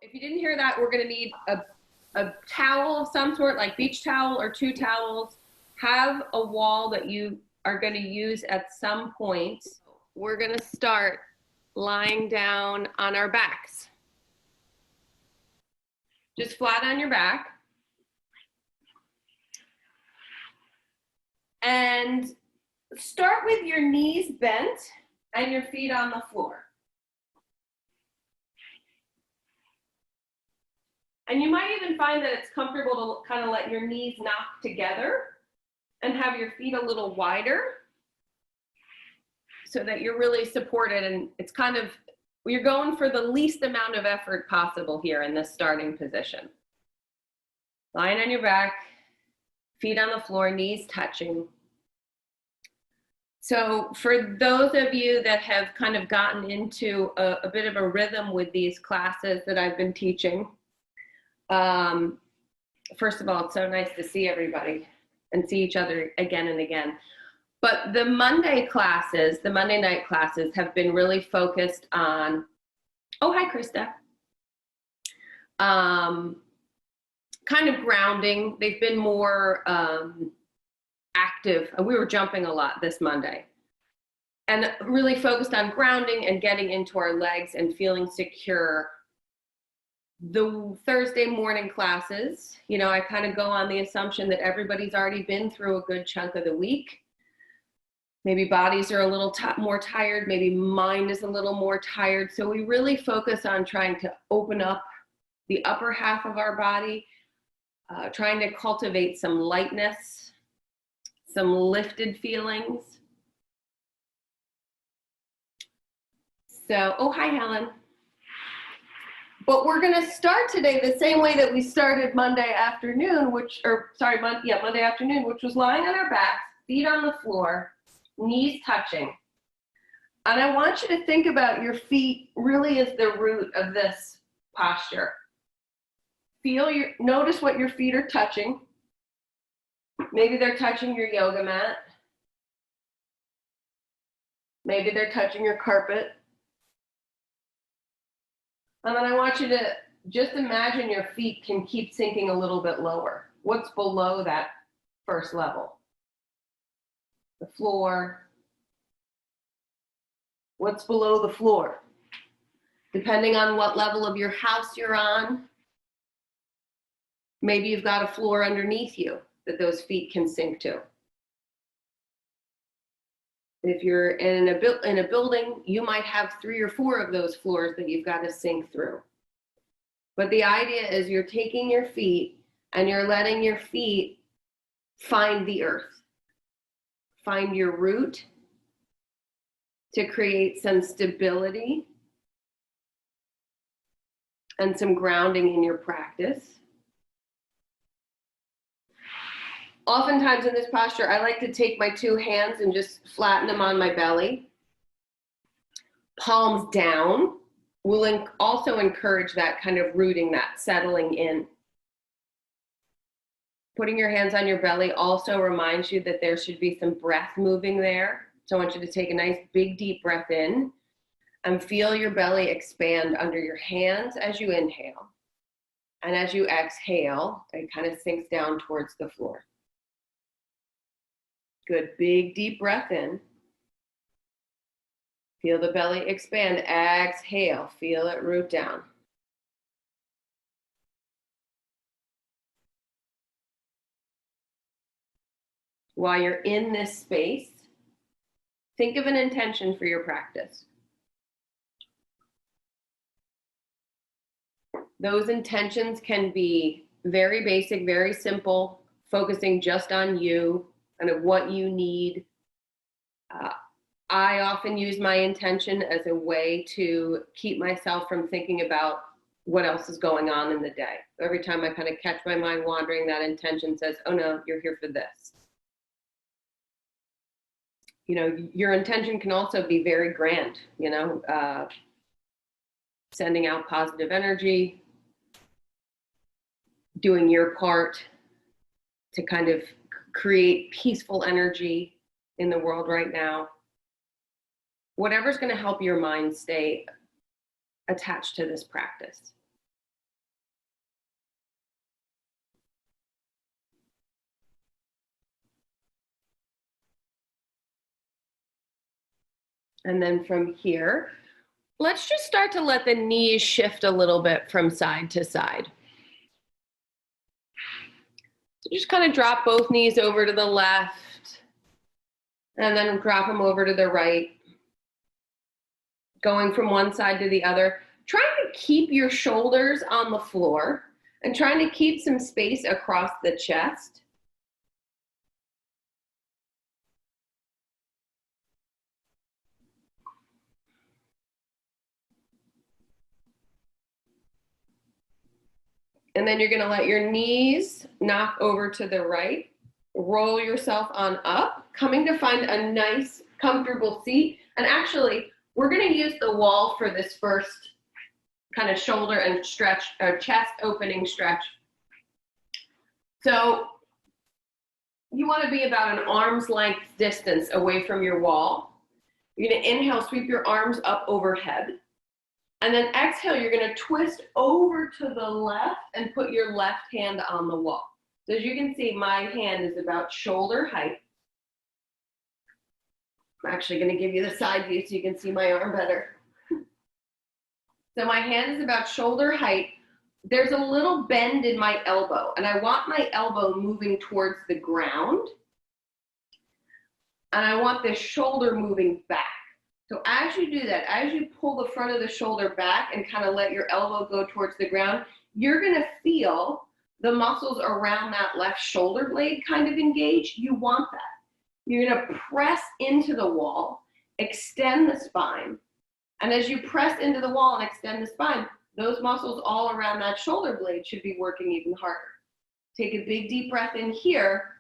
If you didn't hear that, we're going to need a towel of some sort, like beach towel or 2 towels. Have a wall that you are going to use at some point. We're going to start lying down on our backs. Just flat on your back. And start with your knees bent and your feet on the floor. And you might even find that it's comfortable to kind of let your knees knock together and have your feet a little wider so that you're really supported, and it's kind of, you're going for the least amount of effort possible here in this starting position. Lying on your back, feet on the floor, knees touching. So for those of you that have kind of gotten into a bit of a rhythm with these classes that I've been teaching, first of all, it's so nice to see everybody and see each other again and again. But the Monday classes, the Monday night classes have been really focused on, oh, hi, Krista. Kind of grounding. They've been more active. We were jumping a lot this Monday. And really focused on grounding and getting into our legs and feeling secure. The Thursday morning classes, you know, I kind of go on the assumption that everybody's already been through a good chunk of the week. Maybe bodies are a little more tired, maybe mind is a little more tired. So we really focus on trying to open up the upper half of our body, trying to cultivate some lightness, some lifted feelings. So, oh, hi, Helen. But we're going to start today the same way that we started Monday afternoon, Monday afternoon, which was lying on our backs, feet on the floor, knees touching. And I want you to think about your feet really as the root of this posture. Notice what your feet are touching. Maybe they're touching your yoga mat. Maybe they're touching your carpet. And then I want you to just imagine your feet can keep sinking a little bit lower. What's below that first level? The floor. What's below the floor? Depending on what level of your house you're on, maybe you've got a floor underneath you that those feet can sink to. If you're in a building, you might have 3 or 4 of those floors that you've got to sink through. But the idea is you're taking your feet and you're letting your feet find the earth, find your root to create some stability and some grounding in your practice. Oftentimes in this posture, I like to take my 2 hands and just flatten them on my belly. Palms down will also encourage that kind of rooting, that settling in. Putting your hands on your belly also reminds you that there should be some breath moving there. So I want you to take a nice big deep breath in and feel your belly expand under your hands as you inhale. And as you exhale, it kind of sinks down towards the floor. Good, big, deep breath in. Feel the belly expand. Exhale, feel it root down. While you're in this space, think of an intention for your practice. Those intentions can be very basic, very simple, focusing just on you, kind of what you need. I often use my intention as a way to keep myself from thinking about what else is going on in the day. Every time I kind of catch my mind wandering, that intention says, oh no, you're here for this. You know, your intention can also be very grand, you know, sending out positive energy, doing your part to kind of create peaceful energy in the world right now. Whatever's going to help your mind stay attached to this practice. And then from here, let's just start to let the knees shift a little bit from side to side. So just kind of drop both knees over to the left and then drop them over to the right. Going from one side to the other. Trying to keep your shoulders on the floor and trying to keep some space across the chest. And then you're going to let your knees knock over to the right. Roll yourself on up, coming to find a nice, comfortable seat. And actually, we're going to use the wall for this first kind of shoulder and stretch, or chest opening stretch. So you want to be about an arm's length distance away from your wall. You're going to inhale, sweep your arms up overhead. And then exhale, you're going to twist over to the left and put your left hand on the wall. So as you can see, my hand is about shoulder height. I'm actually going to give you the side view so you can see my arm better. So my hand is about shoulder height. There's a little bend in my elbow, and I want my elbow moving towards the ground. And I want this shoulder moving back. So as you do that, as you pull the front of the shoulder back and kind of let your elbow go towards the ground, you're going to feel the muscles around that left shoulder blade kind of engage. You want that. You're going to press into the wall, extend the spine. And as you press into the wall and extend the spine, those muscles all around that shoulder blade should be working even harder. Take a big deep breath in here.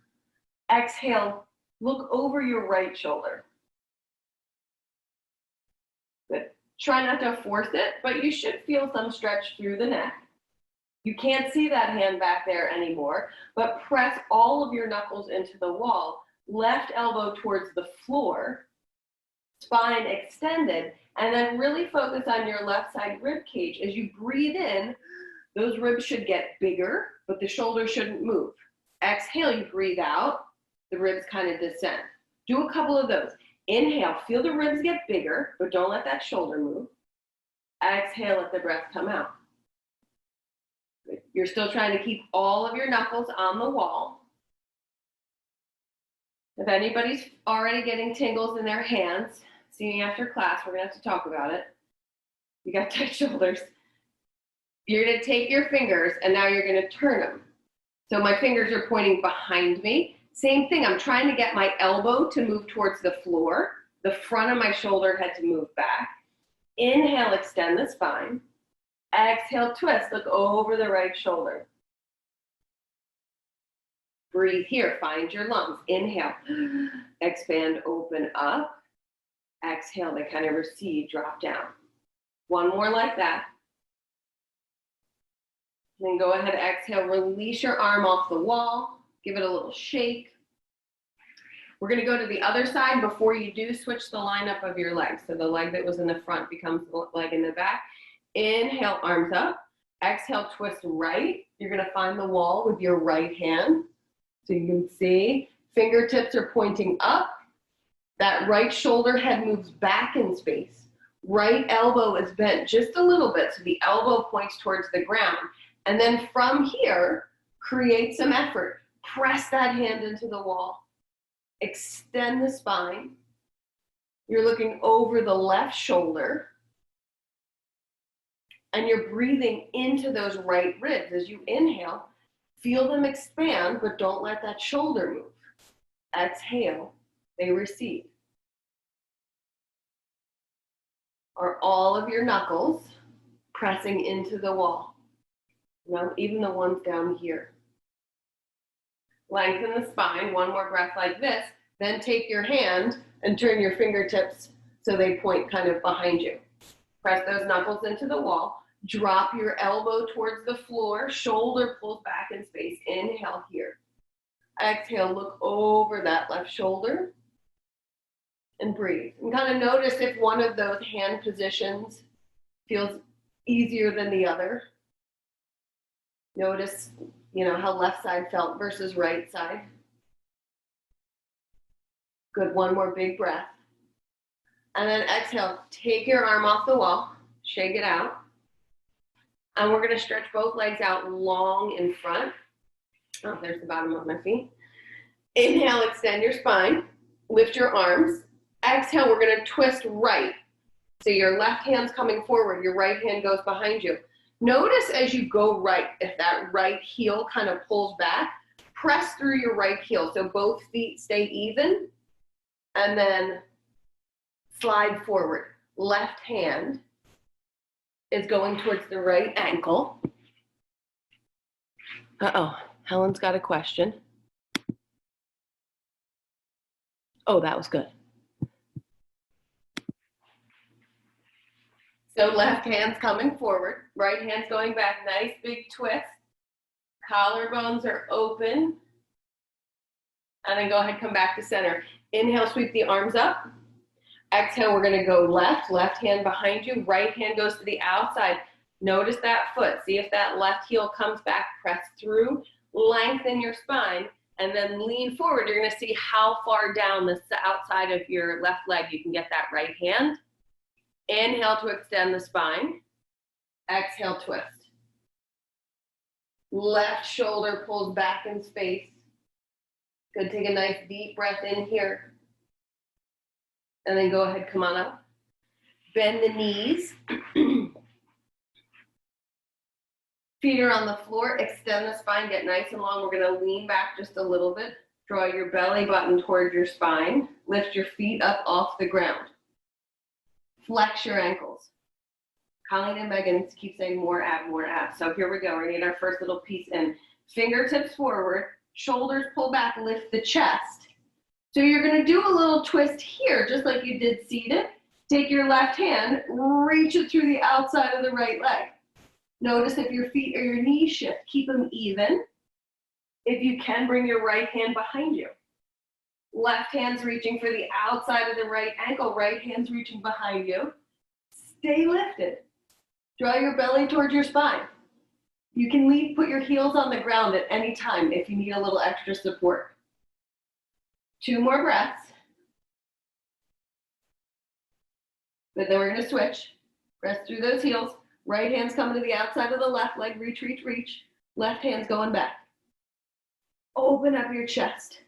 Exhale, look over your right shoulder. Good. Try not to force it, but you should feel some stretch through the neck. You can't see that hand back there anymore, but press all of your knuckles into the wall, left elbow towards the floor, spine extended, and then really focus on your left side rib cage. As you breathe in, those ribs should get bigger, but the shoulder shouldn't move. Exhale, you breathe out, the ribs kind of descend. Do a couple of those. Inhale, feel the ribs get bigger, but don't let that shoulder move. Exhale, let the breath come out. Good. You're still trying to keep all of your knuckles on the wall. If anybody's already getting tingles in their hands, see me after class, we're gonna have to talk about it. You got tight shoulders. You're gonna take your fingers and now you're gonna turn them. So my fingers are pointing behind me. Same thing, I'm trying to get my elbow to move towards the floor, the front of my shoulder head to move back. Inhale, extend the spine. Exhale, twist, look over the right shoulder. Breathe here, find your lungs. Inhale, expand, open up. Exhale, they kind of recede, drop down. One more like that. Then go ahead, exhale, release your arm off the wall. Give it a little shake. We're going to go to the other side. Before you do, switch the lineup of your legs. So the leg that was in the front becomes the leg in the back. Inhale, arms up. Exhale, twist right. You're going to find the wall with your right hand. So you can see fingertips are pointing up. That right shoulder head moves back in space. Right elbow is bent just a little bit, so the elbow points towards the ground. And then from here, create some effort. Press that hand into the wall. Extend the spine. You're looking over the left shoulder. And you're breathing into those right ribs. As you inhale, feel them expand, but don't let that shoulder move. Exhale, they recede. Are all of your knuckles pressing into the wall? No, even the ones down here. Lengthen the spine, one more breath like this, then take your hand and turn your fingertips so they point kind of behind you. Press those knuckles into the wall, drop your elbow towards the floor, shoulder pulls back in space, inhale here. Exhale, look over that left shoulder and breathe. And kind of notice if one of those hand positions feels easier than the other. Notice, how left side felt versus right side. Good, one more big breath. And then exhale, take your arm off the wall, shake it out. And we're gonna stretch both legs out long in front. Oh, there's the bottom of my feet. Inhale, extend your spine, lift your arms. Exhale, we're gonna twist right. So your left hand's coming forward, your right hand goes behind you. Notice as you go right, if that right heel kind of pulls back, press through your right heel so both feet stay even, and then slide forward. Left hand is going towards the right ankle. Uh-oh, Helen's got a question. Oh, that was good. So left hand's coming forward, right hand's going back, nice big twist. Collarbones are open. And then go ahead, come back to center. Inhale, sweep the arms up. Exhale, we're gonna go left hand behind you, right hand goes to the outside. Notice that foot, see if that left heel comes back, press through, lengthen your spine, and then lean forward. You're gonna see how far down the outside of your left leg you can get that right hand. Inhale to extend the spine. Exhale, twist. Left shoulder pulls back in space. Good, take a nice deep breath in here. And then go ahead, come on up. Bend the knees. Feet are on the floor, extend the spine, get nice and long. We're gonna lean back just a little bit. Draw your belly button towards your spine. Lift your feet up off the ground. Flex your ankles. Colleen and Megan keep saying more ab, more ab. So here we go, we're gonna get our first little piece in. Fingertips forward, shoulders pull back, lift the chest. So you're gonna do a little twist here, just like you did seated. Take your left hand, reach it through the outside of the right leg. Notice if your feet or your knees shift, keep them even. If you can, bring your right hand behind you. Left hand's reaching for the outside of the right ankle, right hand's reaching behind you. Stay lifted. Draw your belly towards your spine. You can put your heels on the ground at any time if you need a little extra support. 2 more breaths. But then we're gonna switch. Press through those heels. Right hand's coming to the outside of the left leg, reach, reach, reach. Left hand's going back. Open up your chest.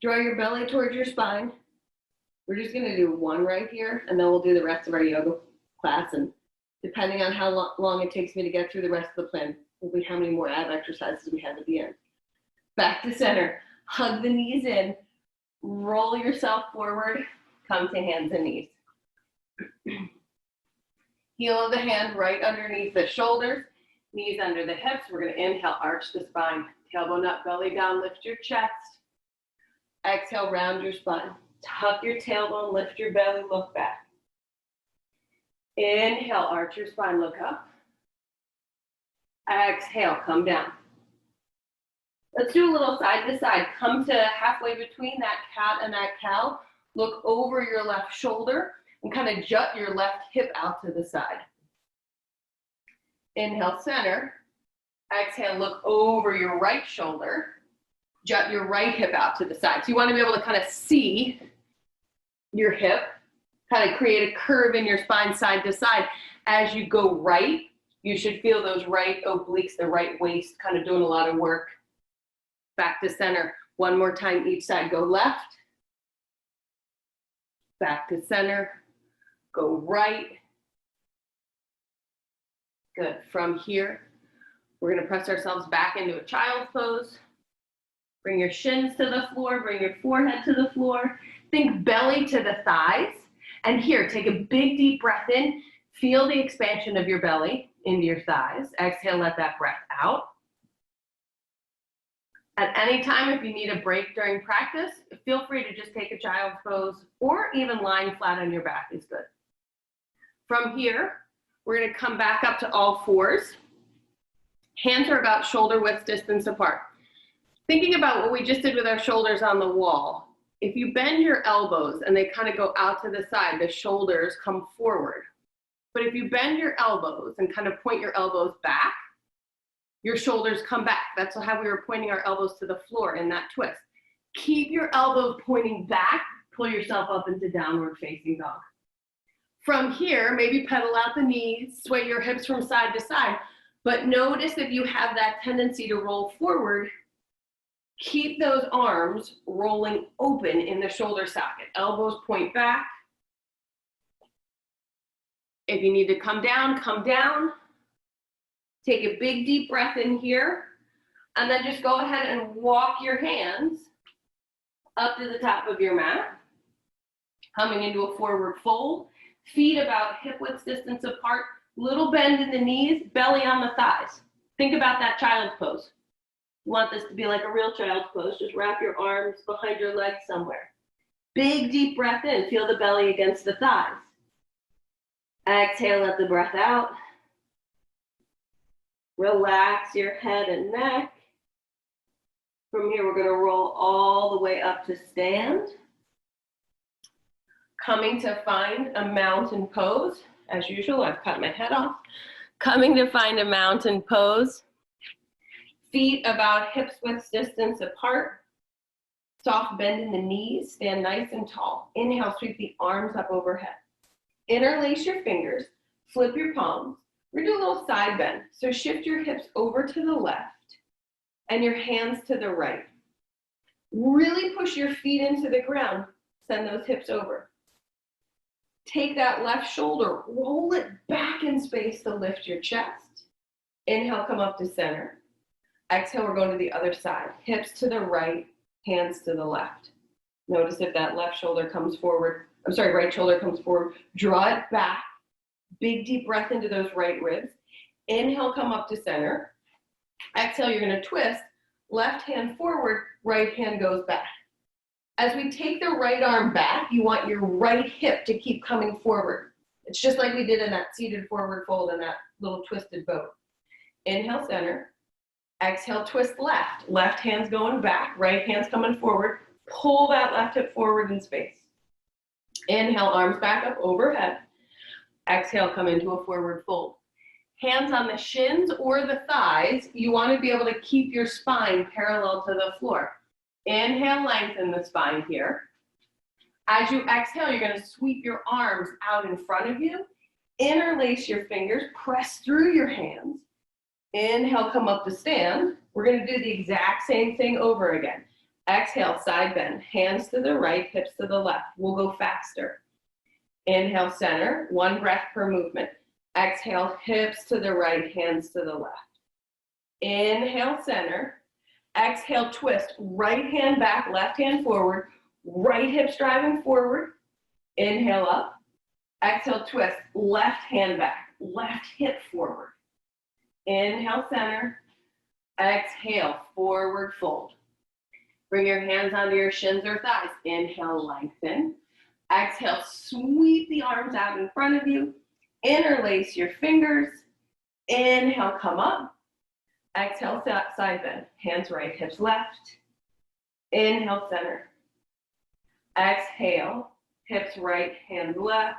Draw your belly towards your spine. We're just gonna do 1 right here, and then we'll do the rest of our yoga class. And depending on how long it takes me to get through the rest of the plan, will be how many more ab exercises we have at the end. Back to center. Hug the knees in. Roll yourself forward. Come to hands and knees. Heel of the hand right underneath the shoulders. Knees under the hips. We're gonna inhale, arch the spine. Tailbone up, belly down, lift your chest. Exhale, round your spine. Tuck your tailbone, lift your belly, look back. Inhale, arch your spine, look up. Exhale, come down. Let's do a little side to side. Come to halfway between that cat and that cow. Look over your left shoulder and kind of jut your left hip out to the side. Inhale, center. Exhale, look over your right shoulder. Jut your right hip out to the side. So you want to be able to kind of see your hip, kind of create a curve in your spine side to side. As you go right, you should feel those right obliques, the right waist, kind of doing a lot of work. Back to center. 1 more time each side. Go left. Back to center. Go right. Good. From here, we're going to press ourselves back into a child's pose. Bring your shins to the floor. Bring your forehead to the floor. Think belly to the thighs. And here, take a big deep breath in. Feel the expansion of your belly into your thighs. Exhale, let that breath out. At any time, if you need a break during practice, feel free to just take a child's pose, or even lying flat on your back is good. From here, we're going to come back up to all fours. Hands are about shoulder width distance apart. Thinking about what we just did with our shoulders on the wall, if you bend your elbows and they kind of go out to the side, the shoulders come forward. But if you bend your elbows and kind of point your elbows back, your shoulders come back. That's how we were pointing our elbows to the floor in that twist. Keep your elbows pointing back. Pull yourself up into downward facing dog. From here, maybe pedal out the knees, sway your hips from side to side, but notice if you have that tendency to roll forward, keep those arms rolling open in the shoulder socket. Elbows point back. If you need to come down, come down. Take a big deep breath in here, and then just go ahead and walk your hands up to the top of your mat, coming into a forward fold. Feet about hip width distance apart, little bend in the knees, belly on the thighs. Think about that child's pose. You want this to be like a real child's pose. Just wrap your arms behind your legs somewhere. Big deep breath in, feel the belly against the thighs. Exhale, let the breath out. Relax your head and neck. From here, we're gonna roll all the way up to stand. Coming to find a mountain pose. As usual, I've cut my head off. Coming to find a mountain pose. Feet about hips width distance apart. Soft bend in the knees, stand nice and tall. Inhale, sweep the arms up overhead. Interlace your fingers, flip your palms. We're gonna do a little side bend. So shift your hips over to the left and your hands to the right. Really push your feet into the ground. Send those hips over. Take that left shoulder, roll it back in space to lift your chest. Inhale, come up to center. Exhale, we're going to the other side. Hips to the right, hands to the left. Notice if that left shoulder comes forward, right shoulder comes forward, draw it back. Big deep breath into those right ribs. Inhale, come up to center. Exhale, you're gonna twist. Left hand forward, right hand goes back. As we take the right arm back, you want your right hip to keep coming forward. It's just like we did in that seated forward fold in that little twisted boat. Inhale, center. Exhale, twist left. Left hand's going back, right hand's coming forward. Pull that left hip forward in space. Inhale, arms back up overhead. Exhale, come into a forward fold. Hands on the shins or the thighs. You want to be able to keep your spine parallel to the floor. Inhale, lengthen the spine here. As you exhale, you're going to sweep your arms out in front of you. Interlace your fingers, press through your hands. Inhale, come up to stand. We're going to do the exact same thing over again. Exhale, side bend, hands to the right, hips to the left. We'll go faster. Inhale, center, one breath per movement. Exhale, hips to the right, hands to the left. Inhale, center. Exhale, twist, right hand back, left hand forward, right hips driving forward. Inhale up. Exhale, twist, left hand back, left hip forward. Inhale, center. Exhale, forward fold. Bring your hands onto your shins or thighs. Inhale, lengthen. Exhale, sweep the arms out in front of you. Interlace your fingers. Inhale, come up. Exhale, side bend. Hands right, hips left. Inhale, center. Exhale, hips right, hands left.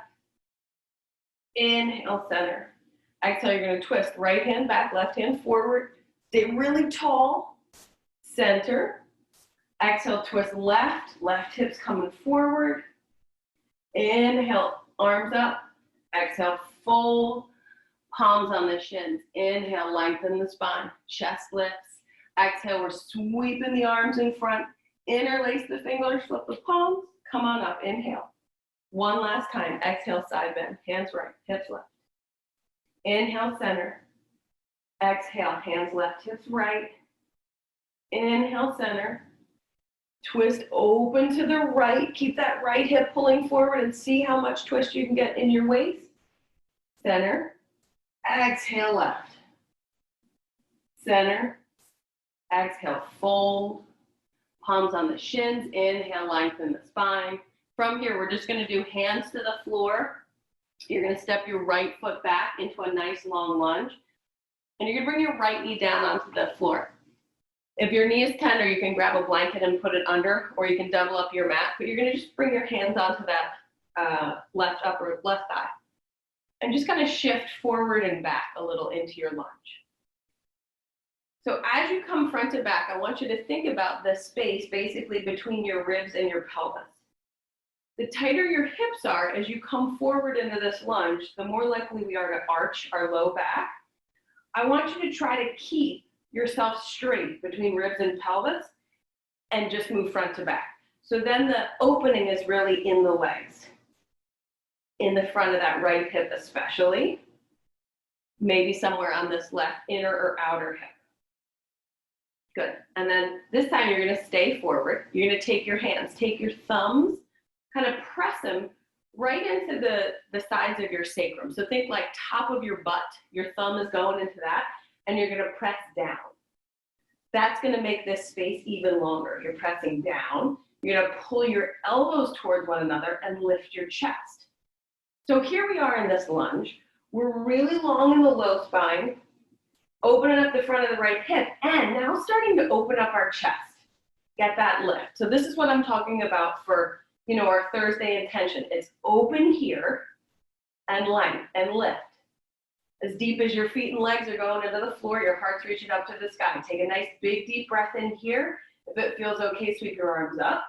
Inhale, center. Exhale, you're going to twist right hand back, left hand forward. Stay really tall. Center. Exhale, twist left. Left hips coming forward. Inhale, arms up. Exhale, fold. Palms on the shins. Inhale, lengthen the spine. Chest lifts. Exhale, we're sweeping the arms in front. Interlace the fingers, flip the palms. Come on up. Inhale. One last time. Exhale, side bend. Hands right, hips left. Inhale, center. Exhale, hands left, hips right. Inhale, center. Twist open to the right. Keep that right hip pulling forward and see how much twist you can get in your waist. Center. Exhale, left. Center. Exhale, fold. Palms on the shins. Inhale, lengthen the spine. From here, we're just going to do hands to the floor. You're going to step your right foot back into a nice long lunge. And you're going to bring your right knee down onto the floor. If your knee is tender, you can grab a blanket and put it under, or you can double up your mat. But you're going to just bring your hands onto that left thigh. And just kind of shift forward and back a little into your lunge. So as you come front to back, I want you to think about the space basically between your ribs and your pelvis. The tighter your hips are as you come forward into this lunge, the more likely we are to arch our low back. I want you to try to keep yourself straight between ribs and pelvis and just move front to back. So then the opening is really in the legs, in the front of that right hip especially, maybe somewhere on this left inner or outer hip. Good. And then this time you're going to stay forward. You're going to take your hands, take your thumbs, kind of press them right into the sides of your sacrum. So think like top of your butt. Your thumb is going into that, and you're going to press down. That's going to make this space even longer. You're pressing down. You're going to pull your elbows towards one another and lift your chest. So here we are in this lunge. We're really long in the low spine, opening up the front of the right hip, and now starting to open up our chest. Get that lift. So this is what I'm talking about for, our Thursday intention. It's open here and length and lift. As deep as your feet and legs are going into the floor, your heart's reaching up to the sky. Take a nice big deep breath in here. If it feels okay, sweep your arms up.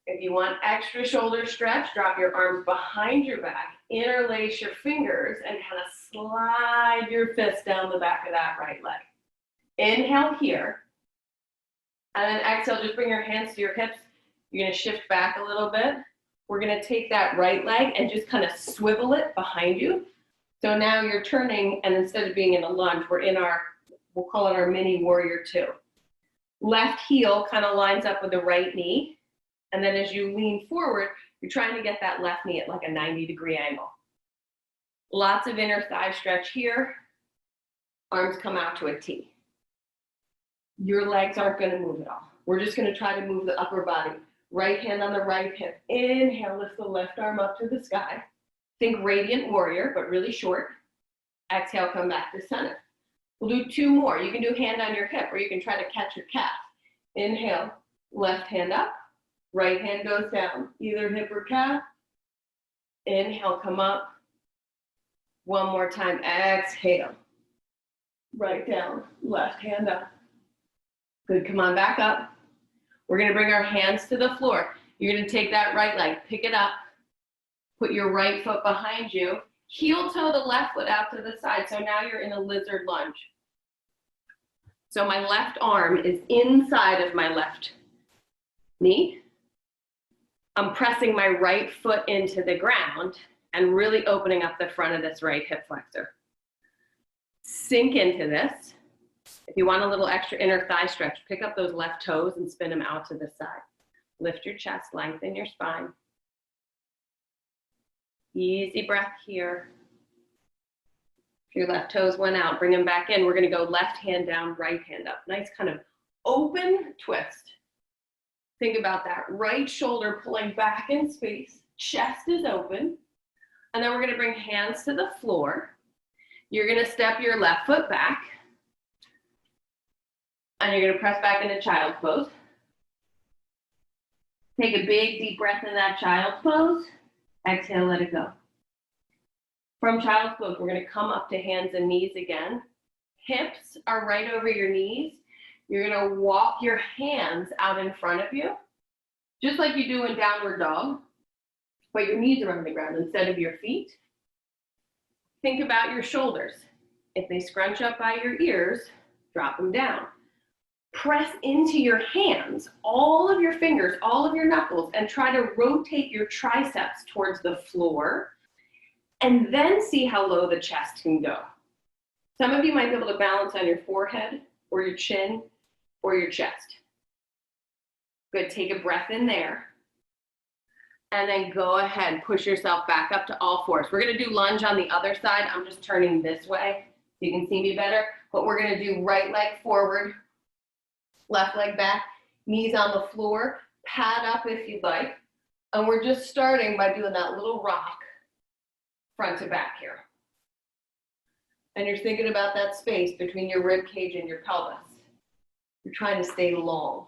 If you want extra shoulder stretch, drop your arms behind your back, interlace your fingers, and kind of slide your fist down the back of that right leg. Inhale here, and then exhale, just bring your hands to your hips. You're going to shift back a little bit. We're going to take that right leg and just kind of swivel it behind you. So now you're turning, and instead of being in a lunge, we're in we'll call it our mini warrior two. Left heel kind of lines up with the right knee. And then as you lean forward, you're trying to get that left knee at like a 90-degree angle. Lots of inner thigh stretch here. Arms come out to a T. Your legs aren't going to move at all. We're just going to try to move the upper body. Right hand on the right hip. Inhale, lift the left arm up to the sky. Think radiant warrior, but really short. Exhale, come back to center. We'll do two more. You can do hand on your hip, or you can try to catch your calf. Inhale, left hand up. Right hand goes down, either hip or calf. Inhale, come up. One more time, exhale. Right down, left hand up. Good, come on back up. We're gonna bring our hands to the floor. You're gonna take that right leg, pick it up, put your right foot behind you, heel toe the left foot out to the side. So now you're in a lizard lunge. So my left arm is inside of my left knee. I'm pressing my right foot into the ground and really opening up the front of this right hip flexor. Sink into this. If you want a little extra inner thigh stretch, pick up those left toes and spin them out to the side. Lift your chest, lengthen your spine. Easy breath here. If your left toes went out, bring them back in. We're gonna go left hand down, right hand up. Nice kind of open twist. Think about that right shoulder pulling back in space, chest is open, and then we're gonna bring hands to the floor. You're gonna step your left foot back, and you're gonna press back into child's pose. Take a big deep breath in that child's pose. Exhale, let it go. From child's pose, we're gonna come up to hands and knees again. Hips are right over your knees. You're gonna walk your hands out in front of you, just like you do in downward dog, but your knees are on the ground instead of your feet. Think about your shoulders. If they scrunch up by your ears, drop them down. Press into your hands, all of your fingers, all of your knuckles, and try to rotate your triceps towards the floor, and then see how low the chest can go. Some of you might be able to balance on your forehead or your chin or your chest. Good, take a breath in there. And then go ahead, push yourself back up to all fours. We're gonna do lunge on the other side. I'm just turning this way so you can see me better. But we're gonna do right leg forward, left leg back, knees on the floor, pad up if you'd like. And we're just starting by doing that little rock front to back here. And you're thinking about that space between your rib cage and your pelvis. You're trying to stay long.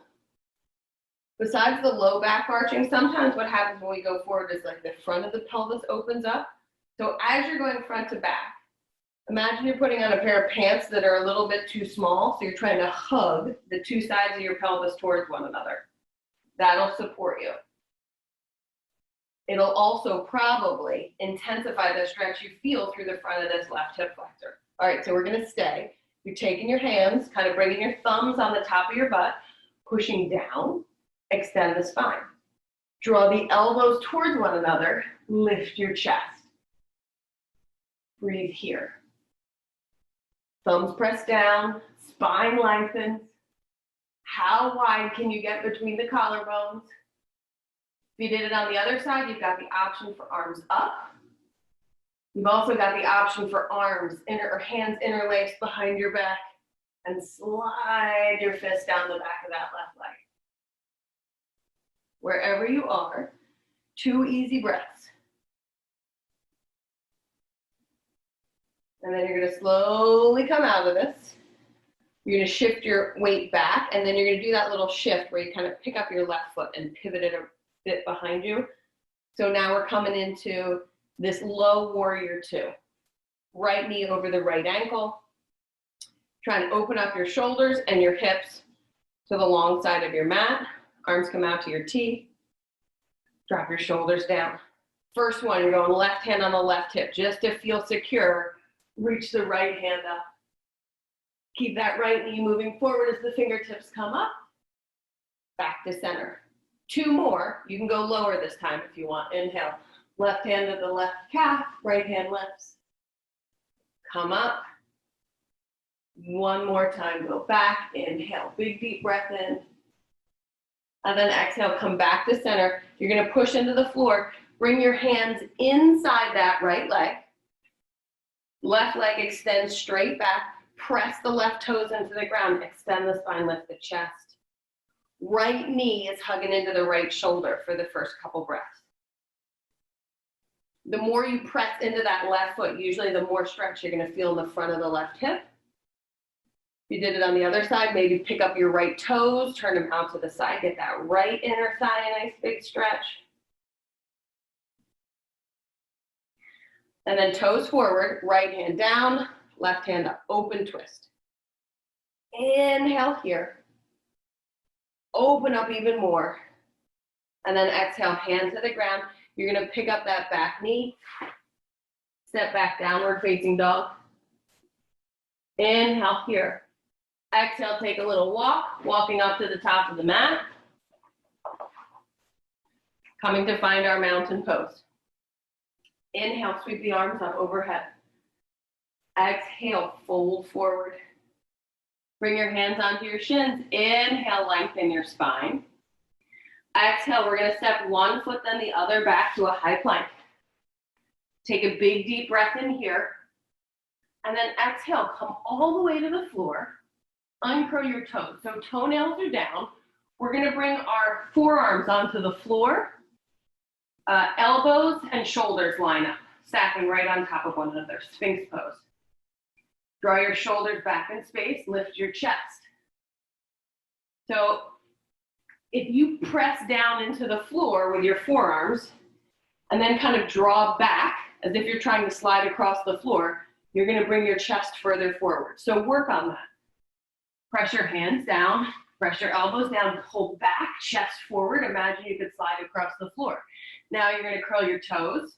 Besides the low back arching, sometimes what happens when we go forward is like the front of the pelvis opens up. So as you're going front to back, imagine you're putting on a pair of pants that are a little bit too small. So you're trying to hug the two sides of your pelvis towards one another. That'll support you. It'll also probably intensify the stretch you feel through the front of this left hip flexor. All right, so we're gonna stay. You're taking your hands, kind of bringing your thumbs on the top of your butt, pushing down, extend the spine. Draw the elbows towards one another, lift your chest. Breathe here. Thumbs press down, spine lengthens. How wide can you get between the collarbones? If you did it on the other side, you've got the option for arms up. You've also got the option for arms or hands interlaced behind your back and slide your fist down the back of that left leg. Wherever you are, 2 easy breaths. And then you're going to slowly come out of this. You're going to shift your weight back, and then you're going to do that little shift where you kind of pick up your left foot and pivot it a bit behind you. So now we're coming into this low warrior 2. Right knee over the right ankle. Try and open up your shoulders and your hips to the long side of your mat. Arms come out to your T. Drop your shoulders down. First one, you're going left hand on the left hip. Just to feel secure, reach the right hand up. Keep that right knee moving forward as the fingertips come up. Back to center. 2 more. You can go lower this time if you want. Inhale. Left hand to the left calf. Right hand lifts. Come up. 1 more time. Go back. Inhale. Big deep breath in. And then exhale. Come back to center. You're going to push into the floor. Bring your hands inside that right leg. Left leg extends straight back. Press the left toes into the ground. Extend the spine. Lift the chest. Right knee is hugging into the right shoulder for the first couple breaths. The more you press into that left foot, usually the more stretch you're going to feel in the front of the left hip. If you did it on the other side, maybe pick up your right toes, turn them out to the side, get that right inner thigh a nice big stretch. And then toes forward, right hand down, left hand up, open twist. Inhale here. Open up even more. And then exhale, hand to the ground. You're going to pick up that back knee. Step back, downward facing dog. Inhale here. Exhale, take a little walk, walking up to the top of the mat. Coming to find our mountain pose. Inhale, sweep the arms up overhead. Exhale, fold forward. Bring your hands onto your shins. Inhale, lengthen your spine. Exhale, we're going to step 1 foot, then the other back to a high plank. Take a big deep breath in here. And then exhale, come all the way to the floor. Uncurl your toes. So toenails are down. We're going to bring our forearms onto the floor. Elbows and shoulders line up, stacking right on top of one another. Sphinx pose. Draw your shoulders back in space. Lift your chest. So if you press down into the floor with your forearms and then kind of draw back as if you're trying to slide across the floor, you're going to bring your chest further forward. So work on that. Press your hands down, press your elbows down, pull back, chest forward. Imagine you could slide across the floor. Now you're going to curl your toes.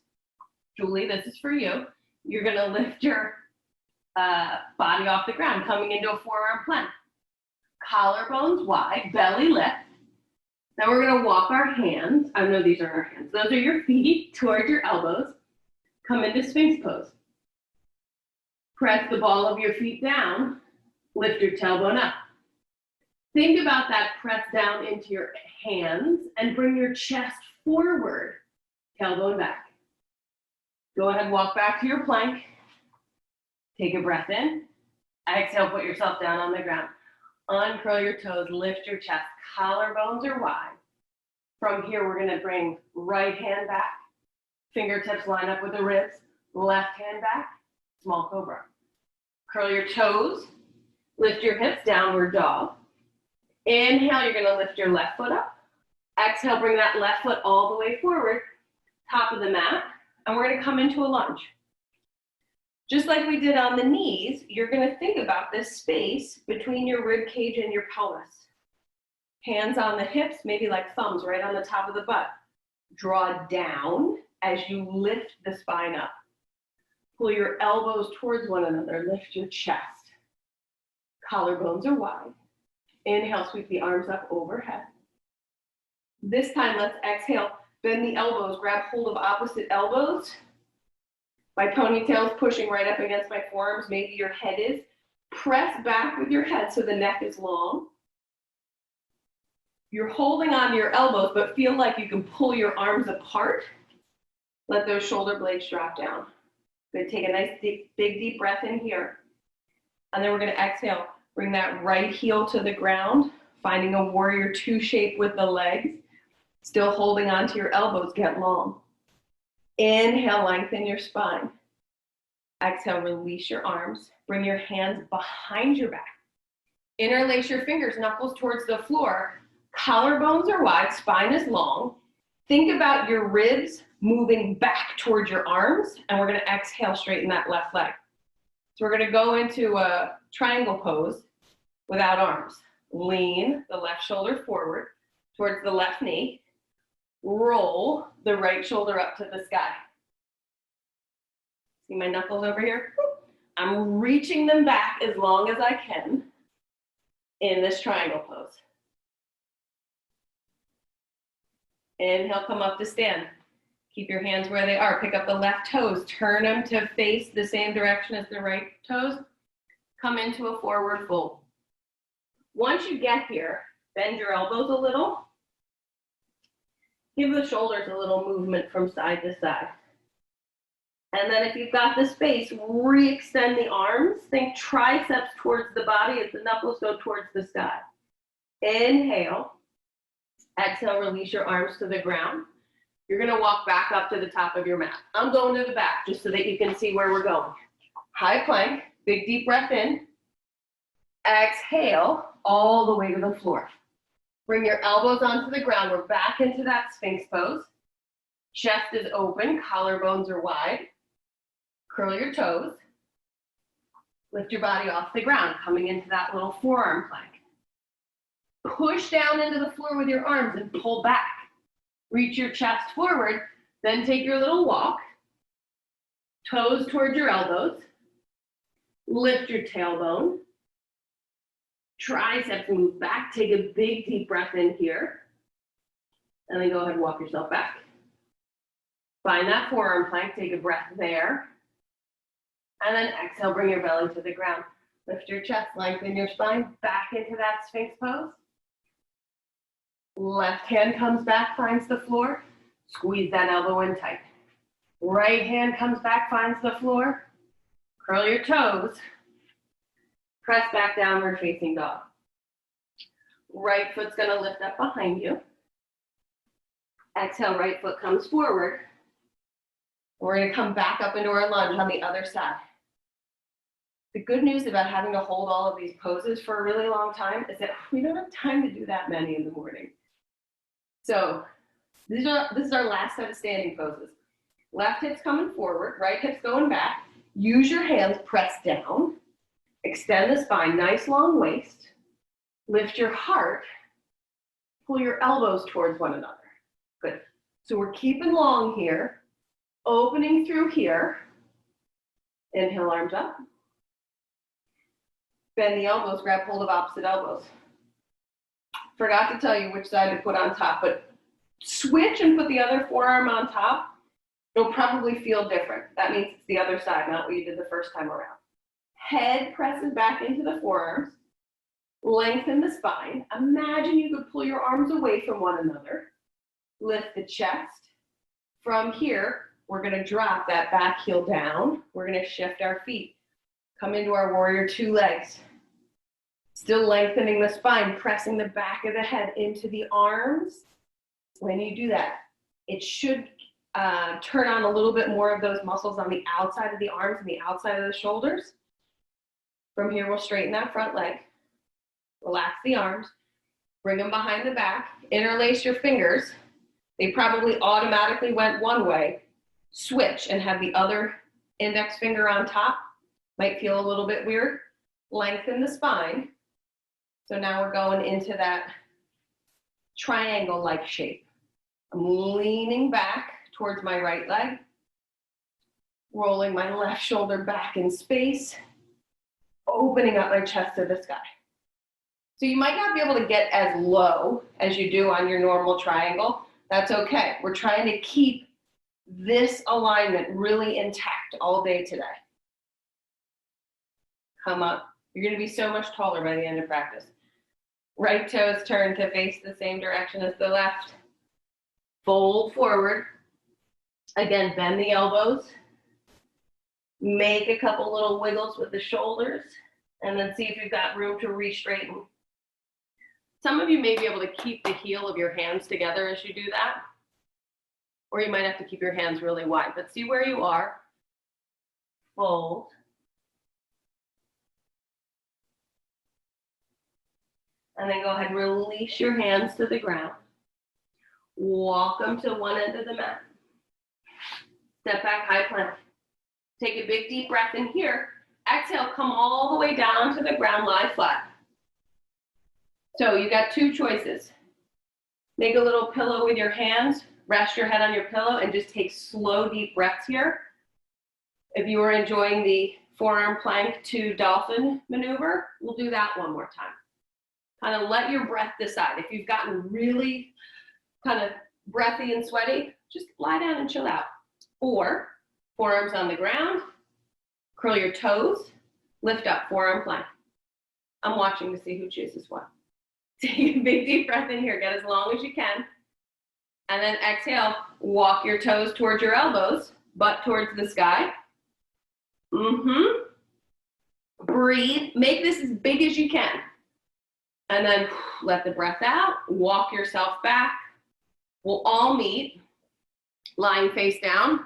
Julie, this is for you. You're going to lift your body off the ground, coming into a forearm plank. Collarbones wide, belly lift. Now we're going to walk our hands. I know these aren't our hands. Those are your feet towards your elbows. Come into Sphinx pose. Press the ball of your feet down. Lift your tailbone up. Think about that press down into your hands and bring your chest forward. Tailbone back. Go ahead, walk back to your plank. Take a breath in. Exhale, put yourself down on the ground. Uncurl your toes, lift your chest. Collarbones are wide. From here, we're going to bring right hand back. Fingertips line up with the ribs. Left hand back. Small cobra. Curl your toes. Lift your hips, downward dog. Inhale, you're going to lift your left foot up. Exhale, bring that left foot all the way forward, top of the mat, and we're going to come into a lunge. Just like we did on the knees, you're going to think about this space between your rib cage and your pelvis. Hands on the hips, maybe like thumbs right on the top of the butt. Draw down as you lift the spine up. Pull your elbows towards one another. Lift your chest. Collarbones are wide. Inhale, sweep the arms up overhead. This time, let's exhale. Bend the elbows. Grab hold of opposite elbows. My ponytail is pushing right up against my forearms. Maybe your head is. Press back with your head so the neck is long. You're holding on to your elbows, but feel like you can pull your arms apart. Let those shoulder blades drop down. Good, take a nice big deep breath in here. And then we're gonna exhale. Bring that right heel to the ground, finding a warrior two shape with the legs. Still holding on to your elbows, get long. Inhale, lengthen your spine. Exhale, release your arms. Bring your hands behind your back. Interlace your fingers, knuckles towards the floor. Collarbones are wide, spine is long. Think about your ribs moving back towards your arms, and we're gonna exhale, straighten that left leg. So we're gonna go into a triangle pose without arms. Lean the left shoulder forward towards the left knee. Roll the right shoulder up to the sky. See my knuckles over here? I'm reaching them back as long as I can in this triangle pose. Inhale, come up to stand. Keep your hands where they are. Pick up the left toes. Turn them to face the same direction as the right toes. Come into a forward fold. Once you get here, bend your elbows a little. Give the shoulders a little movement from side to side. And then if you've got the space, re-extend the arms. Think triceps towards the body as the knuckles go towards the sky. Inhale. Exhale, release your arms to the ground. You're gonna walk back up to the top of your mat. I'm going to the back just so that you can see where we're going. High plank, big deep breath in. Exhale, all the way to the floor. Bring your elbows onto the ground. We're back into that Sphinx pose. Chest is open, collarbones are wide. Curl your toes. Lift your body off the ground, coming into that little forearm plank. Push down into the floor with your arms and pull back. Reach your chest forward, then take your little walk. Toes towards your elbows. Lift your tailbone. Triceps move back. Take a big deep breath in here. And then go ahead and walk yourself back. Find that forearm plank. Take a breath there. And then exhale, bring your belly to the ground. Lift your chest, lengthen your spine, back into that Sphinx pose. Left hand comes back, finds the floor. Squeeze that elbow in tight. Right hand comes back, finds the floor. Curl your toes. Press back, downward facing dog. Right foot's gonna lift up behind you. Exhale, right foot comes forward. We're gonna come back up into our lunge on the other side. The good news about having to hold all of these poses for a really long time is that we don't have time to do that many in the morning. So this is our last set of standing poses. Left hip's coming forward, right hip's going back. Use your hands, press down. Extend the spine, nice long waist. Lift your heart. Pull your elbows towards one another. Good. So we're keeping long here. Opening through here. Inhale, arms up. Bend the elbows, grab hold of opposite elbows. Forgot to tell you which side to put on top, but switch and put the other forearm on top. It'll probably feel different. That means it's the other side, not what you did the first time around. Head presses back into the forearms. Lengthen the spine. Imagine you could pull your arms away from one another. Lift the chest. From here, we're gonna drop that back heel down. We're gonna shift our feet. Come into our warrior two legs. Still lengthening the spine, pressing the back of the head into the arms. When you do that, it should turn on a little bit more of those muscles on the outside of the arms and the outside of the shoulders. From here, we'll straighten that front leg. Relax the arms. Bring them behind the back. Interlace your fingers. They probably automatically went one way. Switch and have the other index finger on top. Might feel a little bit weird. Lengthen the spine. So now we're going into that triangle-like shape. I'm leaning back towards my right leg, rolling my left shoulder back in space, opening up my chest to the sky. So you might not be able to get as low as you do on your normal triangle. That's okay. We're trying to keep this alignment really intact all day today. Come up. You're going to be so much taller by the end of practice. Right toes turn to face the same direction as the left. Fold forward. Again, bend the elbows. Make a couple little wiggles with the shoulders, and then see if you've got room to re-straighten. Some of you may be able to keep the heel of your hands together as you do that, or you might have to keep your hands really wide, but see where you are. Fold. And then go ahead and release your hands to the ground. Walk them to one end of the mat. Step back, high plank. Take a big deep breath in here. Exhale, come all the way down to the ground, lie flat. So you got two choices. Make a little pillow with your hands, rest your head on your pillow, and just take slow, deep breaths here. If you were enjoying the forearm plank to dolphin maneuver, we'll do that one more time. Kind of let your breath decide. If you've gotten really kind of breathy and sweaty, just lie down and chill out. Or forearms on the ground, curl your toes, lift up, forearm plank. I'm watching to see who chooses what. Take a big deep breath in here, get as long as you can. And then exhale, walk your toes towards your elbows, butt towards the sky. Breathe, make this as big as you can. And then let the breath out, walk yourself back. We'll all meet, lying face down.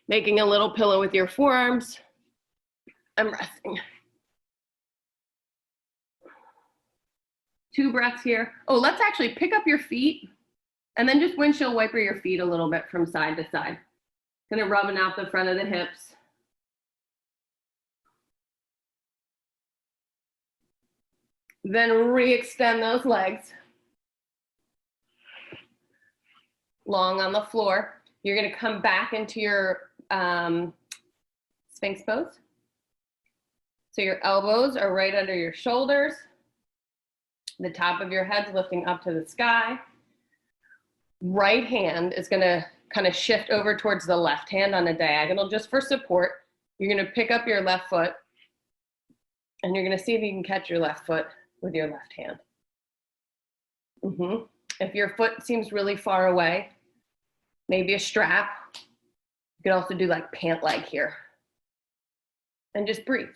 Making a little pillow with your forearms. I'm resting. 2 breaths here. Oh, let's actually pick up your feet and then just windshield wiper your feet a little bit from side to side. Kind of rubbing out the front of the hips. Then re-extend those legs. Long on the floor. You're going to come back into your Sphinx pose. So your elbows are right under your shoulders. The top of your head's lifting up to the sky. Right hand is going to kind of shift over towards the left hand on a diagonal just for support. You're going to pick up your left foot and you're going to see if you can catch your left foot with your left hand. If your foot seems really far away, maybe a strap. You can also do like pant leg here. And just breathe.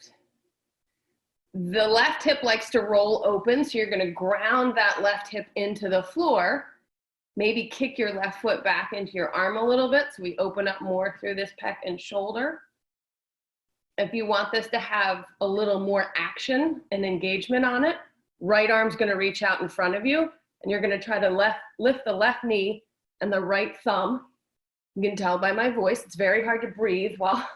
The left hip likes to roll open, so you're going to ground that left hip into the floor. Maybe kick your left foot back into your arm a little bit so we open up more through this pec and shoulder. If you want this to have a little more action and engagement on it, right arm's going to reach out in front of you, and you're going to try to lift the left knee and the right thumb. You can tell by my voice, it's very hard to breathe while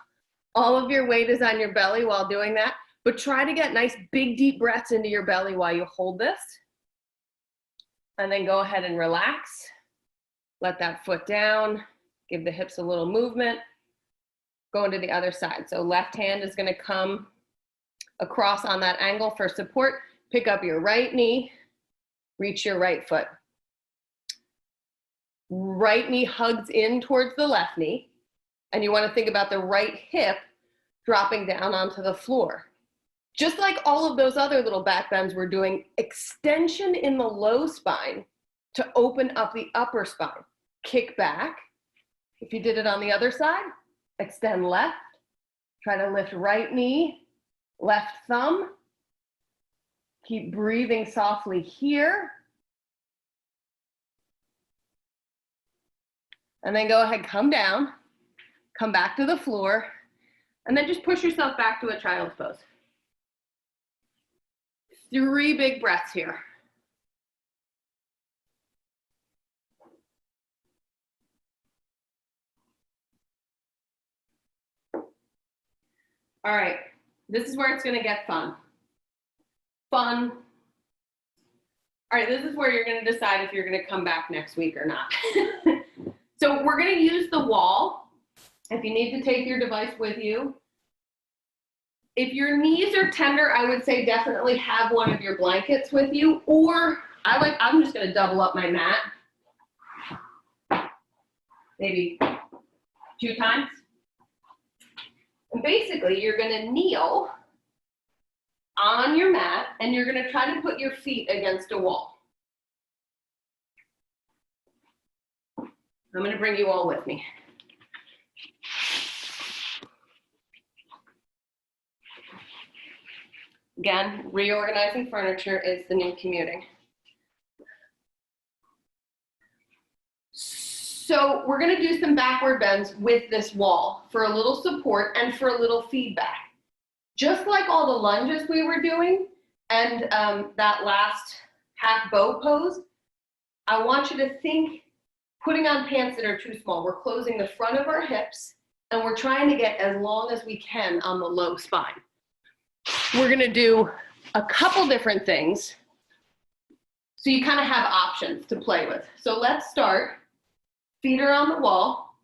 all of your weight is on your belly while doing that. But try to get nice big deep breaths into your belly while you hold this. And then go ahead and relax. Let that foot down. Give the hips a little movement. Go into the other side. So left hand is going to come across on that angle for support. Pick up your right knee. Reach your right foot. Right knee hugs in towards the left knee. And you want to think about the right hip dropping down onto the floor. Just like all of those other little back bends, we're doing extension in the low spine to open up the upper spine. Kick back. If you did it on the other side, extend left. Try to lift right knee, left thumb. Keep breathing softly here. And then go ahead, come down, come back to the floor, and then just push yourself back to a child's pose. 3 big breaths here. All right, this is where it's going to get fun. Fun, All right, this is where you're going to decide if you're going to come back next week or not. So we're going to use the wall. If you need to take your device with you. If your knees are tender, I would say definitely have one of your blankets with you, or I'm just going to double up my mat. Maybe 2 times. And basically, you're going to kneel on your mat, and you're going to try to put your feet against a wall. I'm going to bring you all with me. Again, reorganizing furniture is the new commuting. So we're going to do some backward bends with this wall for a little support and for a little feedback. Just like all the lunges we were doing and that last half bow pose, I want you to think putting on pants that are too small. We're closing the front of our hips and we're trying to get as long as we can on the low spine. We're going to do a couple different things so you kind of have options to play with. So let's start. Feet are on the wall.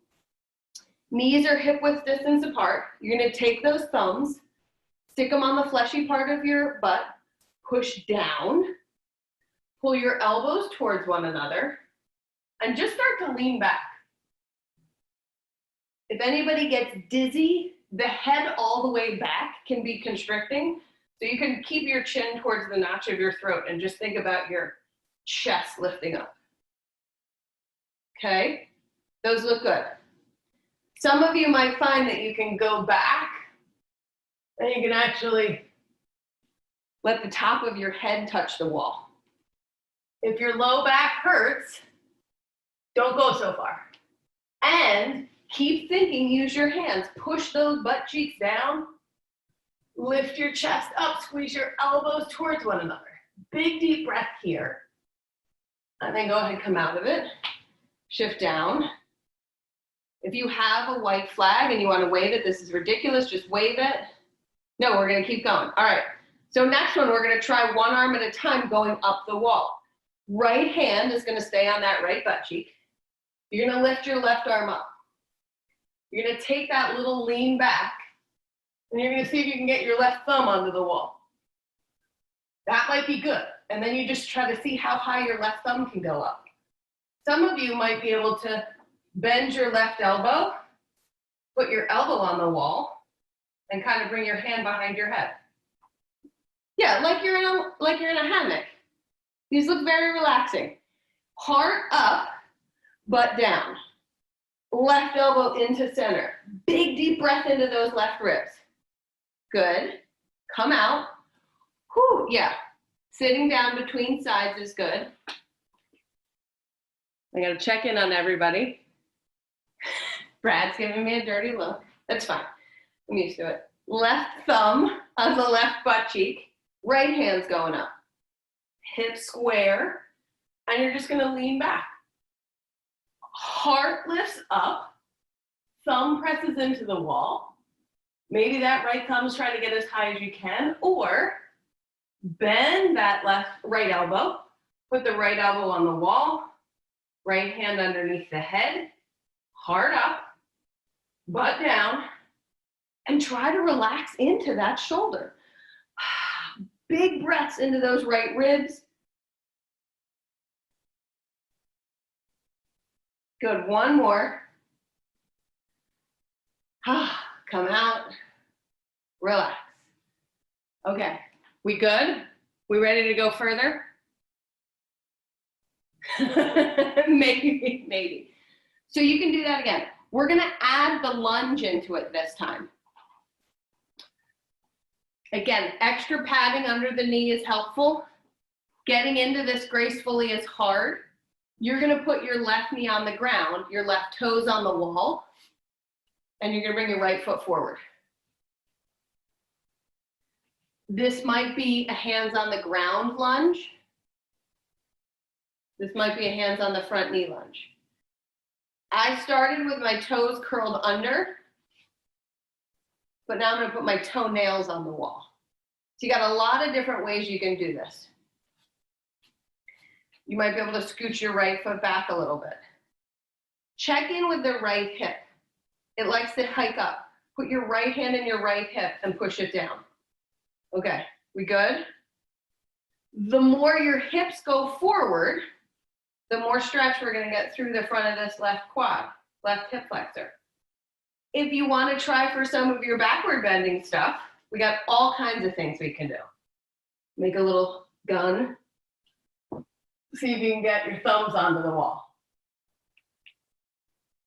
Knees are hip width distance apart. You're going to take those thumbs, stick them on the fleshy part of your butt, push down, pull your elbows towards one another, and just start to lean back. If anybody gets dizzy, the head all the way back can be constricting. So you can keep your chin towards the notch of your throat and just think about your chest lifting up. Okay, those look good. Some of you might find that you can go back and you can actually let the top of your head touch the wall. If your low back hurts, don't go so far. And keep thinking, use your hands. Push those butt cheeks down. Lift your chest up. Squeeze your elbows towards one another. Big deep breath here. And then go ahead and come out of it. Shift down. If you have a white flag and you want to wave it, this is ridiculous, just wave it. No, we're going to keep going. All right. So next one, we're going to try one arm at a time going up the wall. Right hand is going to stay on that right butt cheek. You're going to lift your left arm up. You're going to take that little lean back, and you're going to see if you can get your left thumb onto the wall. That might be good. And then you just try to see how high your left thumb can go up. Some of you might be able to bend your left elbow, put your elbow on the wall, and kind of bring your hand behind your head. Yeah, like you're in a hammock. These look very relaxing. Heart up, butt down. Left elbow into center. Big deep breath into those left ribs. Good. Come out. Whew, yeah. Sitting down between sides is good. I gotta check in on everybody. Brad's giving me a dirty look. That's fine. I'm used to it. Left thumb on the left butt cheek. Right hand's going up. Hip square. And you're just gonna lean back. Heart lifts up. Thumb presses into the wall. Maybe that right thumb's trying to get as high as you can, or bend that right elbow. Put the right elbow on the wall. Right hand underneath the head. Heart up. Butt down. And try to relax into that shoulder. Big breaths into those right ribs. Good, one more. Come out, relax. Okay, we good? We ready to go further? Maybe. So you can do that again. We're gonna add the lunge into it this time. Again, extra padding under the knee is helpful. Getting into this gracefully is hard. You're gonna put your left knee on the ground, your left toes on the wall, and you're gonna bring your right foot forward. This might be a hands on the ground lunge. This might be a hands on the front knee lunge. I started with my toes curled under, but now I'm gonna put my toenails on the wall. So you got a lot of different ways you can do this. You might be able to scoot your right foot back a little bit. Check in with the right hip. It likes to hike up. Put your right hand in your right hip and push it down. Okay, we good? The more your hips go forward, the more stretch we're gonna get through the front of this left quad, left hip flexor. If you wanna try for some of your backward bending stuff, we got all kinds of things we can do. Make a little gun. See if you can get your thumbs onto the wall.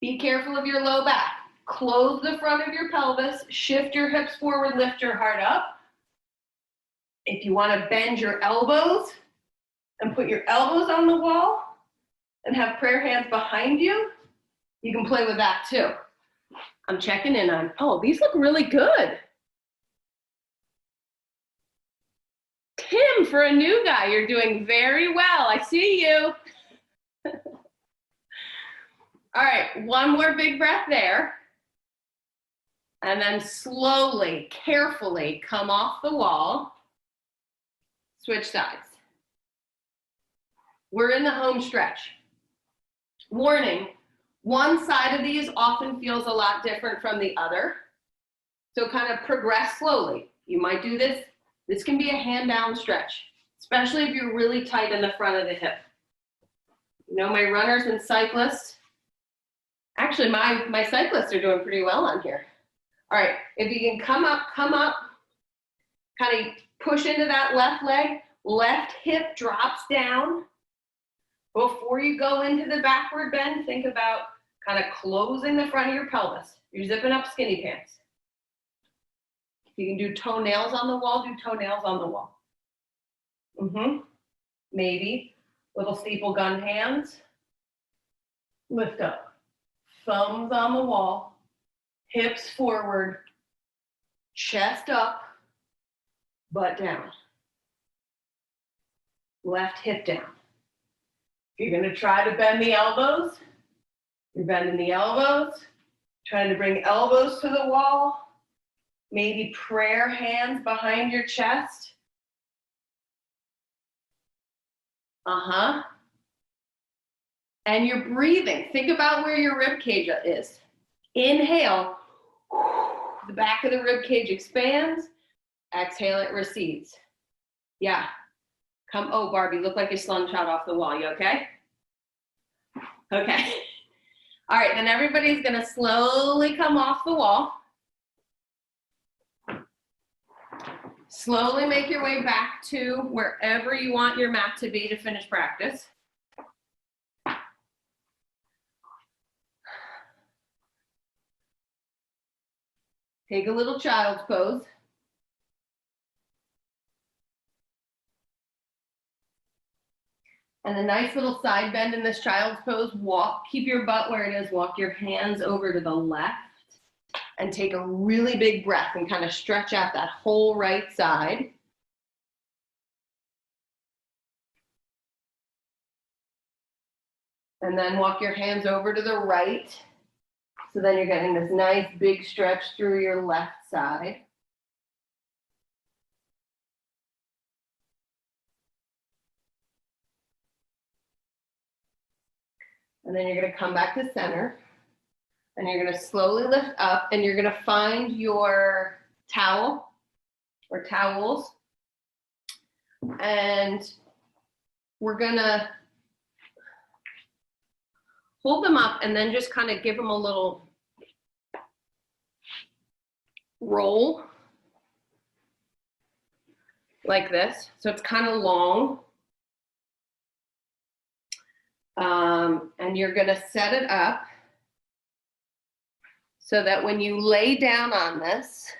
Be careful of your low back. Close the front of your pelvis, shift your hips forward, lift your heart up. If you want to bend your elbows and put your elbows on the wall and have prayer hands behind you, you can play with that too. I'm checking in on, oh, these look really good. Tim, for a new guy, you're doing very well. I see you. All right, one more big breath there. And then slowly, carefully come off the wall. Switch sides. We're in the home stretch. Warning, one side of these often feels a lot different from the other. So kind of progress slowly. You might do this. This can be a hand down stretch, especially if you're really tight in the front of the hip. You know, my runners and cyclists, actually my cyclists are doing pretty well on here. All right, if you can come up, kind of push into that left leg, left hip drops down. Before you go into the backward bend, think about kind of closing the front of your pelvis. You're zipping up skinny pants. If you can do toenails on the wall, do toenails on the wall. Maybe little steeple gun hands. Lift up. Thumbs on the wall. Hips forward. Chest up. Butt down. Left hip down. If you're going to try to bend the elbows, you're bending the elbows, trying to bring elbows to the wall. Maybe prayer hands behind your chest. And you're breathing. Think about where your rib cage is. Inhale, the back of the rib cage expands. Exhale, it recedes. Yeah. Come, oh, Barbie, look like you slingshot off the wall. You okay? Okay. All right, then everybody's gonna slowly come off the wall. Slowly make your way back to wherever you want your mat to be to finish practice. Take a little child's pose. And a nice little side bend in this child's pose. Walk, keep your butt where it is. Walk your hands over to the left and take a really big breath and kind of stretch out that whole right side. And then walk your hands over to the right. So then you're getting this nice big stretch through your left side. And then you're going to come back to center. And you're going to slowly lift up, and you're going to find your towel or towels. And we're going to hold them up and then just kind of give them a little roll like this. So it's kind of long. And you're going to set it up so that when you lay down on this,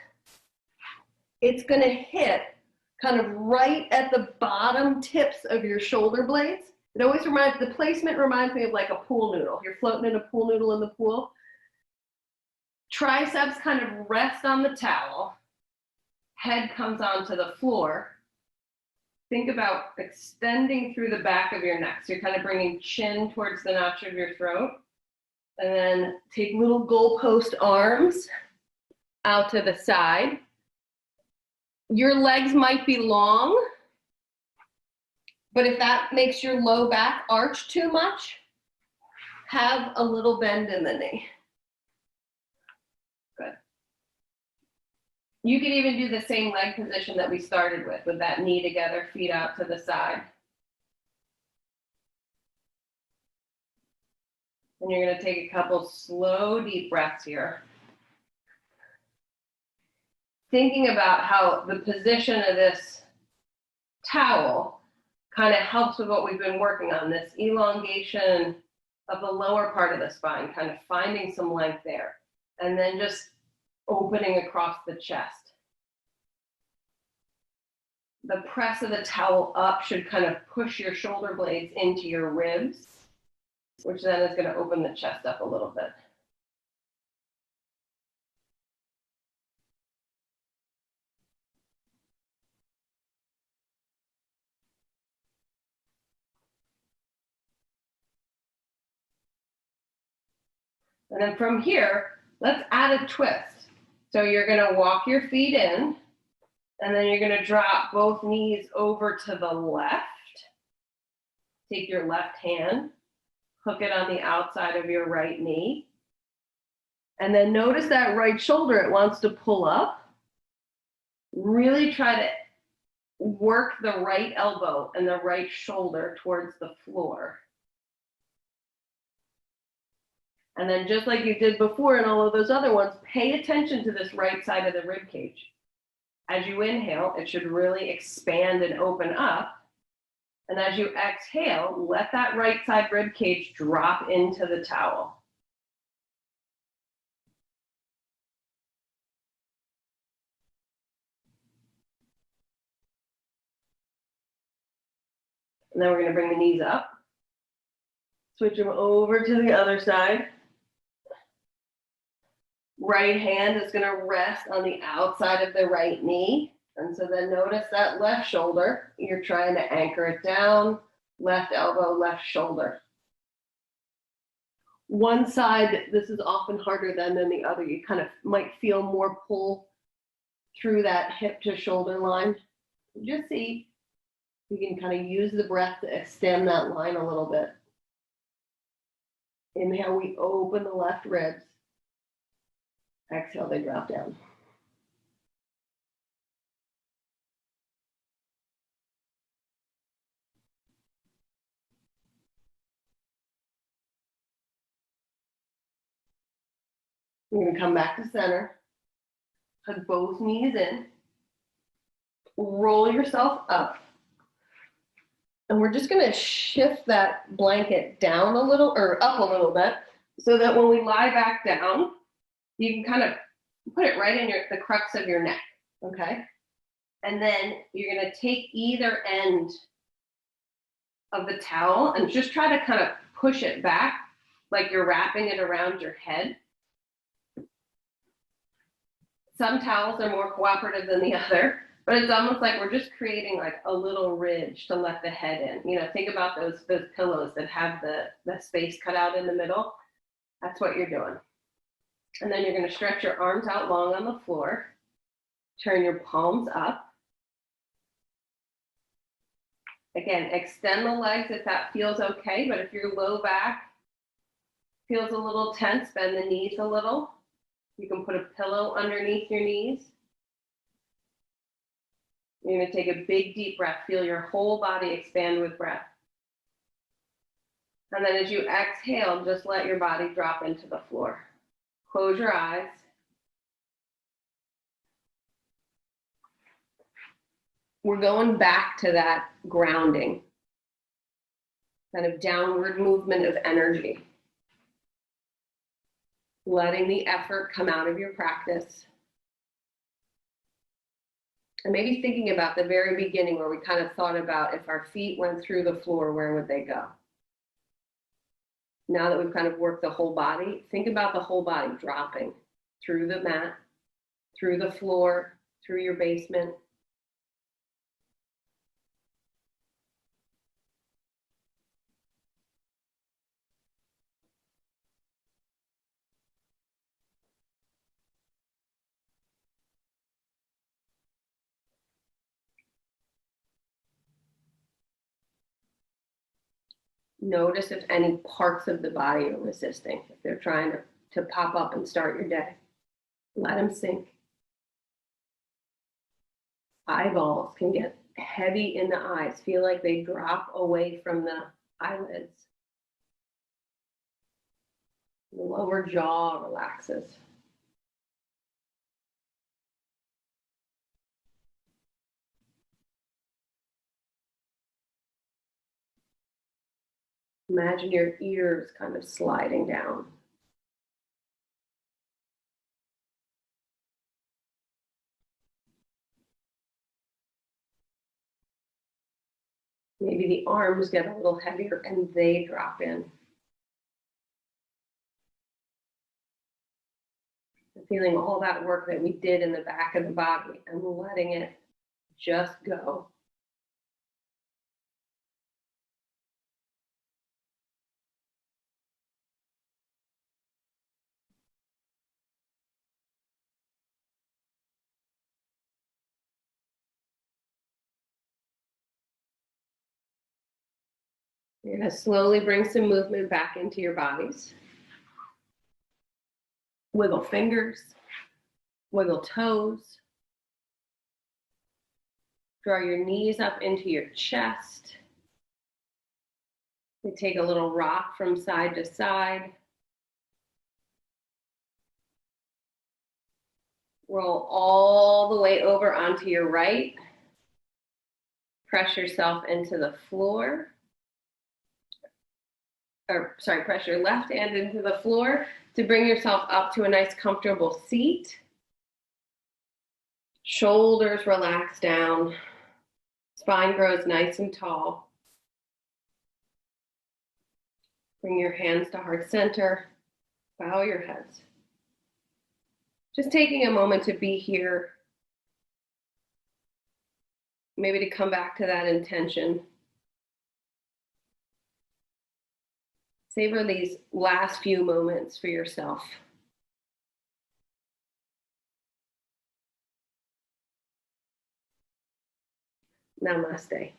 it's going to hit kind of right at the bottom tips of your shoulder blades. It always reminds, the placement reminds me of like a pool noodle. You're floating in a pool noodle in the pool. Triceps kind of rest on the towel. Head comes onto the floor. Think about extending through the back of your neck. So you're kind of bringing chin towards the notch of your throat. And then take little goalpost arms out to the side. Your legs might be long, But if that makes your low back arch too much, have a little bend in the knee. Good. You can even do the same leg position that we started with that knee together, feet out to the side. And you're going to take a couple slow, deep breaths here. Thinking about how the position of this towel kind of helps with what we've been working on, this elongation of the lower part of the spine, kind of finding some length there, and then just opening across the chest. The press of the towel up should kind of push your shoulder blades into your ribs, which then is going to open the chest up a little bit. And then from here, let's add a twist. So you're going to walk your feet in, and then you're going to drop both knees over to the left. Take your left hand, hook it on the outside of your right knee. And then notice that right shoulder, it wants to pull up. Really try to work the right elbow and the right shoulder towards the floor. And then just like you did before in all of those other ones, pay attention to this right side of the rib cage. As you inhale, it should really expand and open up. And as you exhale, let that right side rib cage drop into the towel. And then we're going to bring the knees up. Switch them over to the other side. Right hand is going to rest on the outside of the right knee. And so then notice that left shoulder. You're trying to anchor it down. Left elbow, left shoulder. One side, this is often harder than the other. You kind of might feel more pull through that hip to shoulder line. Just see if you can kind of use the breath to extend that line a little bit. Inhale, we open the left ribs. Exhale, they drop down. You're going to come back to center. Hug both knees in. Roll yourself up. And we're just going to shift that blanket down a little, or up a little bit, so that when we lie back down, you can kind of put it right in the crux of your neck, okay? And then you're going to take either end of the towel and just try to kind of push it back like you're wrapping it around your head. Some towels are more cooperative than the other, but it's almost like we're just creating like a little ridge to let the head in. You know, think about those pillows that have the space cut out in the middle. That's what you're doing. And then you're going to stretch your arms out long on the floor. Turn your palms up. Again, extend the legs if that feels okay, but if your low back feels a little tense, bend the knees a little. You can put a pillow underneath your knees. You're going to take a big deep breath. Feel your whole body expand with breath. And then as you exhale, just let your body drop into the floor. Close your eyes. We're going back to that grounding, kind of downward movement of energy. Letting the effort come out of your practice. And maybe thinking about the very beginning where we kind of thought about if our feet went through the floor, where would they go? Now that we've kind of worked the whole body, think about the whole body dropping through the mat, through the floor, through your basement. Notice if any parts of the body are resisting, if they're trying to pop up and start your day. Let them sink. Eyeballs can get heavy in the eyes, feel like they drop away from the eyelids. The lower jaw relaxes. Imagine your ears kind of sliding down. Maybe the arms get a little heavier and they drop in. Feeling all that work that we did in the back of the body and letting it just go. You're going to slowly bring some movement back into your bodies. Wiggle fingers, wiggle toes. Draw your knees up into your chest. You take a little rock from side to side. Roll all the way over onto your right. Press yourself into the floor. Press your left hand into the floor to bring yourself up to a nice comfortable seat. Shoulders relax down. Spine grows nice and tall. Bring your hands to heart center. Bow your heads. Just taking a moment to be here. Maybe to come back to that intention. Savor these last few moments for yourself. Namaste.